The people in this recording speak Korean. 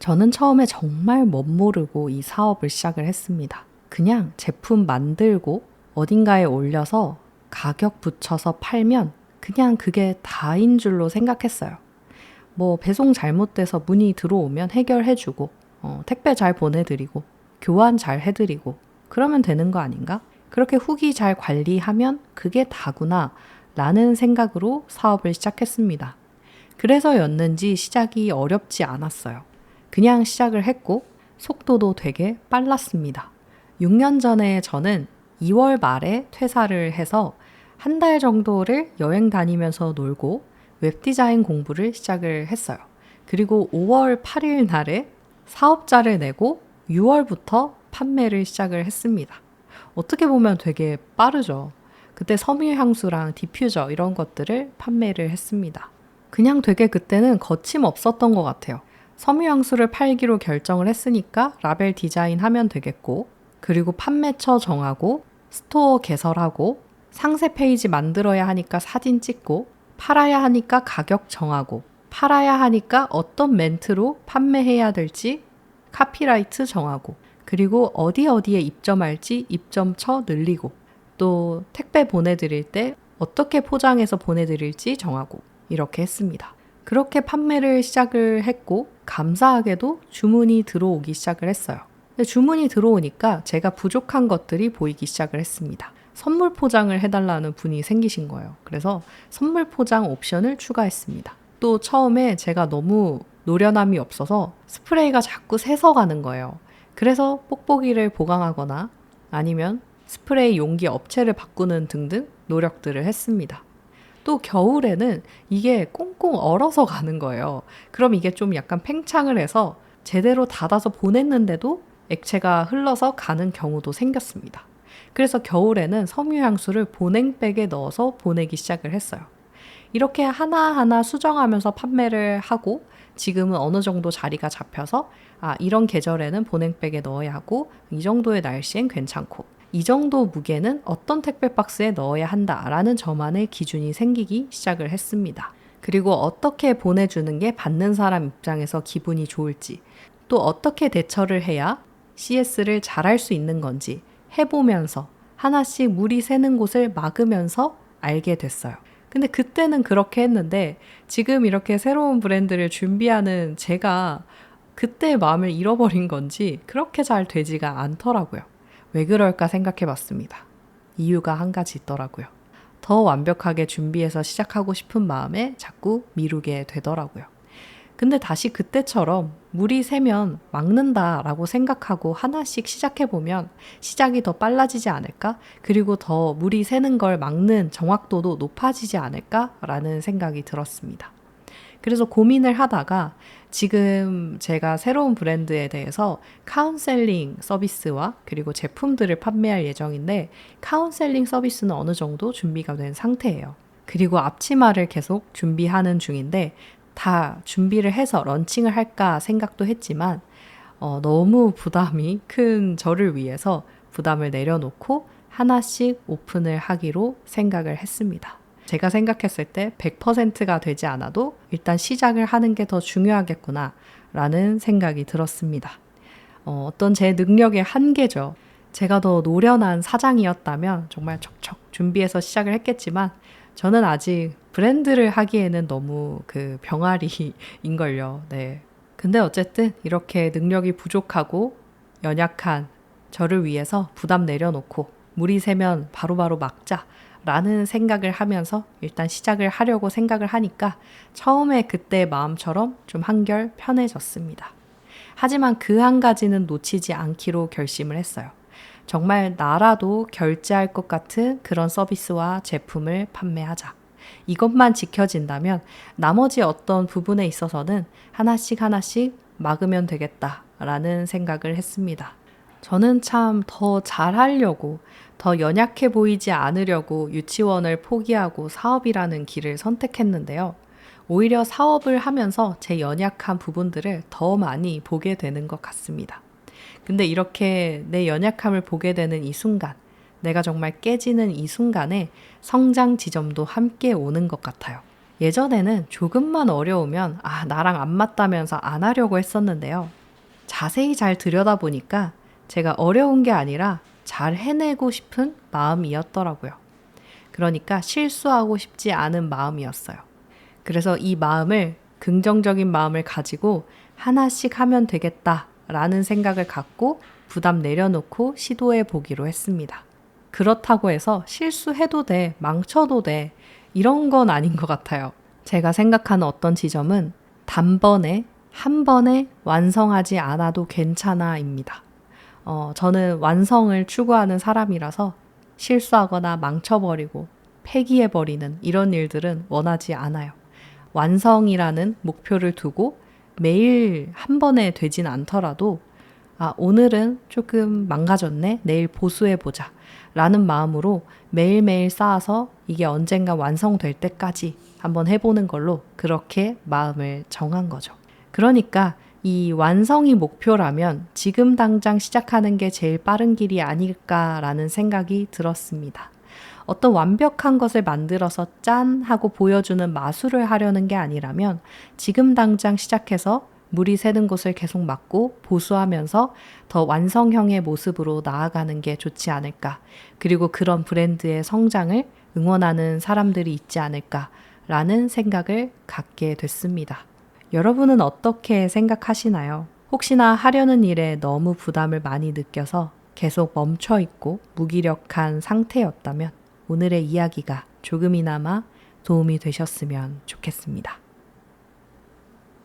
저는 처음에 정말 멋모르고 이 사업을 시작을 했습니다. 그냥 제품 만들고 어딘가에 올려서 가격 붙여서 팔면 그냥 그게 다인 줄로 생각했어요. 뭐 배송 잘못돼서 문의 들어오면 해결해주고 택배 잘 보내드리고 교환 잘 해드리고 그러면 되는 거 아닌가? 그렇게 후기 잘 관리하면 그게 다구나 라는 생각으로 사업을 시작했습니다. 그래서였는지 시작이 어렵지 않았어요. 그냥 시작을 했고 속도도 되게 빨랐습니다. 6년 전에 저는 2월 말에 퇴사를 해서 한 달 정도를 여행 다니면서 놀고 웹디자인 공부를 시작을 했어요. 그리고 5월 8일 날에 사업자를 내고 6월부터 판매를 시작을 했습니다. 어떻게 보면 되게 빠르죠. 그때 섬유향수랑 디퓨저 이런 것들을 판매를 했습니다. 그냥 되게 그때는 거침없었던 것 같아요. 섬유향수를 팔기로 결정을 했으니까 라벨 디자인 하면 되겠고, 그리고 판매처 정하고, 스토어 개설하고, 상세 페이지 만들어야 하니까 사진 찍고, 팔아야 하니까 가격 정하고, 팔아야 하니까 어떤 멘트로 판매해야 될지 카피라이트 정하고, 그리고 어디에 입점할지 입점처 늘리고, 또 택배 보내드릴 때 어떻게 포장해서 보내드릴지 정하고 이렇게 했습니다. 그렇게 판매를 시작을 했고 감사하게도 주문이 들어오기 시작을 했어요. 근데 주문이 들어오니까 제가 부족한 것들이 보이기 시작을 했습니다. 선물 포장을 해달라는 분이 생기신 거예요. 그래서 선물 포장 옵션을 추가했습니다. 또 처음에 제가 너무 노련함이 없어서 스프레이가 자꾸 새서 가는 거예요. 그래서 뽁뽁이를 보강하거나 아니면 스프레이 용기 업체를 바꾸는 등등 노력들을 했습니다. 또 겨울에는 이게 꽁꽁 얼어서 가는 거예요. 그럼 이게 좀 약간 팽창을 해서 제대로 닫아서 보냈는데도 액체가 흘러서 가는 경우도 생겼습니다. 그래서 겨울에는 섬유향수를 보냉백에 넣어서 보내기 시작을 했어요. 이렇게 하나하나 수정하면서 판매를 하고 지금은 어느 정도 자리가 잡혀서 이런 계절에는 보냉백에 넣어야 하고 이 정도의 날씨엔 괜찮고 이 정도 무게는 어떤 택배 박스에 넣어야 한다라는 저만의 기준이 생기기 시작을 했습니다. 그리고 어떻게 보내주는 게 받는 사람 입장에서 기분이 좋을지, 또 어떻게 대처를 해야 CS를 잘할 수 있는 건지 해보면서 하나씩 물이 새는 곳을 막으면서 알게 됐어요. 근데 그때는 그렇게 했는데 지금 이렇게 새로운 브랜드를 준비하는 제가 그때 마음을 잃어버린 건지 그렇게 잘 되지가 않더라고요. 왜 그럴까 생각해 봤습니다. 이유가 한 가지 있더라고요. 더 완벽하게 준비해서 시작하고 싶은 마음에 자꾸 미루게 되더라고요. 근데 다시 그때처럼 물이 새면 막는다라고 생각하고 하나씩 시작해보면 시작이 더 빨라지지 않을까? 그리고 더 물이 새는 걸 막는 정확도도 높아지지 않을까라는 생각이 들었습니다. 그래서 고민을 하다가 지금 제가 새로운 브랜드에 대해서 카운셀링 서비스와 그리고 제품들을 판매할 예정인데 카운셀링 서비스는 어느 정도 준비가 된 상태예요. 그리고 앞치마를 계속 준비하는 중인데 다 준비를 해서 런칭을 할까 생각도 했지만 너무 부담이 큰 저를 위해서 부담을 내려놓고 하나씩 오픈을 하기로 생각을 했습니다. 제가 생각했을 때 100%가 되지 않아도 일단 시작을 하는 게 더 중요하겠구나 라는 생각이 들었습니다. 어떤 제 능력의 한계죠. 제가 더 노련한 사장이었다면 정말 척척 준비해서 시작을 했겠지만 저는 아직 브랜드를 하기에는 너무 병아리인걸요. 네. 근데 어쨌든 이렇게 능력이 부족하고 연약한 저를 위해서 부담 내려놓고 물이 새면 바로바로 막자 라는 생각을 하면서 일단 시작을 하려고 생각을 하니까 처음에 그때 마음처럼 좀 한결 편해졌습니다. 하지만 그 한 가지는 놓치지 않기로 결심을 했어요. 정말 나라도 결제할 것 같은 그런 서비스와 제품을 판매하자. 이것만 지켜진다면 나머지 어떤 부분에 있어서는 하나씩 막으면 되겠다라는 생각을 했습니다. 저는 참 더 잘하려고, 더 연약해 보이지 않으려고 유치원을 포기하고 사업이라는 길을 선택했는데요. 오히려 사업을 하면서 제 연약한 부분들을 더 많이 보게 되는 것 같습니다. 근데 이렇게 내 연약함을 보게 되는 이 순간, 내가 정말 깨지는 이 순간에 성장 지점도 함께 오는 것 같아요. 예전에는 조금만 어려우면 나랑 안 맞다면서 안 하려고 했었는데요. 자세히 잘 들여다보니까 제가 어려운 게 아니라 잘 해내고 싶은 마음이었더라고요. 그러니까 실수하고 싶지 않은 마음이었어요. 그래서 이 마음을, 긍정적인 마음을 가지고 하나씩 하면 되겠다라는 생각을 갖고 부담 내려놓고 시도해 보기로 했습니다. 그렇다고 해서 실수해도 돼, 망쳐도 돼, 이런 건 아닌 것 같아요. 제가 생각하는 어떤 지점은 단번에, 한 번에 완성하지 않아도 괜찮아입니다. 저는 완성을 추구하는 사람이라서 실수하거나 망쳐버리고 폐기해버리는 이런 일들은 원하지 않아요. 완성이라는 목표를 두고 매일 한 번에 되진 않더라도 오늘은 조금 망가졌네, 내일 보수해보자 라는 마음으로 매일매일 쌓아서 이게 언젠가 완성될 때까지 한번 해보는 걸로 그렇게 마음을 정한 거죠. 그러니까 이 완성이 목표라면 지금 당장 시작하는 게 제일 빠른 길이 아닐까라는 생각이 들었습니다. 어떤 완벽한 것을 만들어서 짠 하고 보여주는 마술을 하려는 게 아니라면 지금 당장 시작해서 물이 새는 곳을 계속 막고 보수하면서 더 완성형의 모습으로 나아가는 게 좋지 않을까. 그리고 그런 브랜드의 성장을 응원하는 사람들이 있지 않을까라는 생각을 갖게 됐습니다. 여러분은 어떻게 생각하시나요? 혹시나 하려는 일에 너무 부담을 많이 느껴서 계속 멈춰 있고 무기력한 상태였다면 오늘의 이야기가 조금이나마 도움이 되셨으면 좋겠습니다.